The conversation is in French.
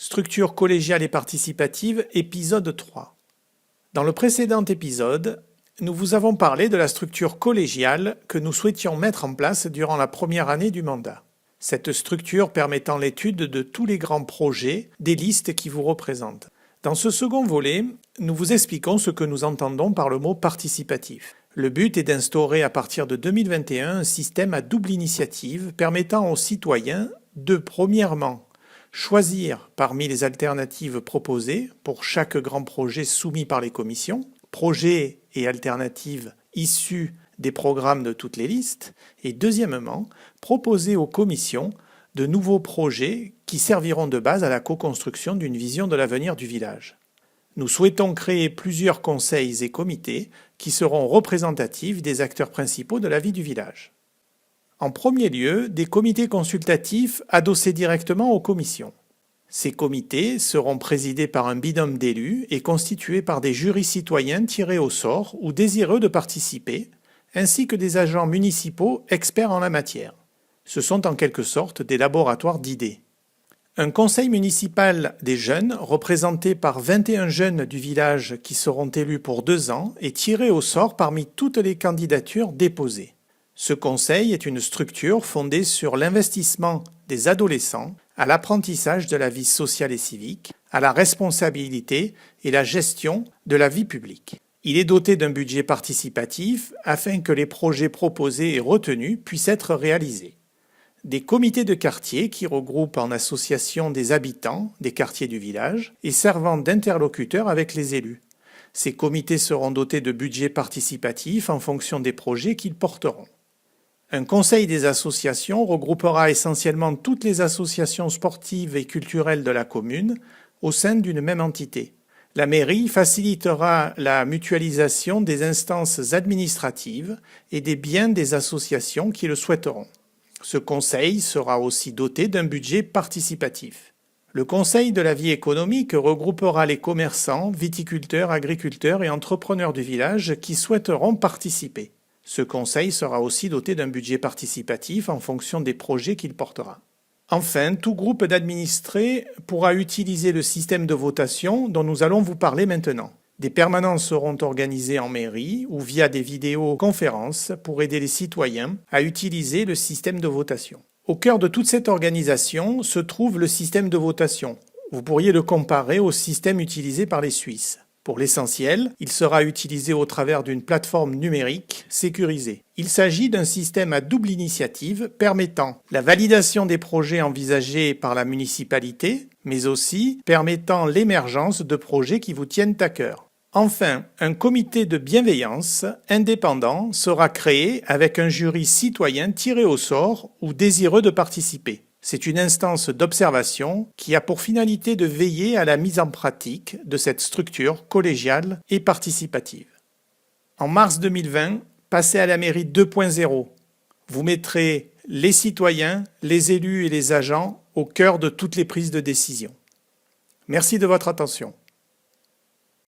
Structure collégiale et participative, épisode 3. Dans le précédent épisode, nous vous avons parlé de la structure collégiale que nous souhaitions mettre en place durant la première année du mandat. Cette structure permettant l'étude de tous les grands projets des listes qui vous représentent. Dans ce second volet, nous vous expliquons ce que nous entendons par le mot participatif. Le but est d'instaurer à partir de 2021 un système à double initiative permettant aux citoyens de, premièrement, choisir parmi les alternatives proposées pour chaque grand projet soumis par les commissions, projets et alternatives issus des programmes de toutes les listes, et deuxièmement, proposer aux commissions de nouveaux projets qui serviront de base à la co-construction d'une vision de l'avenir du village. Nous souhaitons créer plusieurs conseils et comités qui seront représentatifs des acteurs principaux de la vie du village. En premier lieu, des comités consultatifs adossés directement aux commissions. Ces comités seront présidés par un binôme d'élus et constitués par des jurys citoyens tirés au sort ou désireux de participer, ainsi que des agents municipaux experts en la matière. Ce sont en quelque sorte des laboratoires d'idées. Un conseil municipal des jeunes, représenté par 21 jeunes du village qui seront élus pour 2 ans, est tiré au sort parmi toutes les candidatures déposées. Ce conseil est une structure fondée sur l'investissement des adolescents, à l'apprentissage de la vie sociale et civique, à la responsabilité et la gestion de la vie publique. Il est doté d'un budget participatif afin que les projets proposés et retenus puissent être réalisés. Des comités de quartier qui regroupent en association des habitants des quartiers du village et servant d'interlocuteurs avec les élus. Ces comités seront dotés de budgets participatifs en fonction des projets qu'ils porteront. Un conseil des associations regroupera essentiellement toutes les associations sportives et culturelles de la commune au sein d'une même entité. La mairie facilitera la mutualisation des instances administratives et des biens des associations qui le souhaiteront. Ce conseil sera aussi doté d'un budget participatif. Le conseil de la vie économique regroupera les commerçants, viticulteurs, agriculteurs et entrepreneurs du village qui souhaiteront participer. Ce conseil sera aussi doté d'un budget participatif en fonction des projets qu'il portera. Enfin, tout groupe d'administrés pourra utiliser le système de votation dont nous allons vous parler maintenant. Des permanences seront organisées en mairie ou via des vidéoconférences pour aider les citoyens à utiliser le système de votation. Au cœur de toute cette organisation se trouve le système de votation. Vous pourriez le comparer au système utilisé par les Suisses. Pour l'essentiel, il sera utilisé au travers d'une plateforme numérique sécurisée. Il s'agit d'un système à double initiative permettant la validation des projets envisagés par la municipalité, mais aussi permettant l'émergence de projets qui vous tiennent à cœur. Enfin, un comité de bienveillance indépendant sera créé avec un jury citoyen tiré au sort ou désireux de participer. C'est une instance d'observation qui a pour finalité de veiller à la mise en pratique de cette structure collégiale et participative. En mars 2020, passez à la mairie 2.0. Vous mettrez les citoyens, les élus et les agents au cœur de toutes les prises de décision. Merci de votre attention.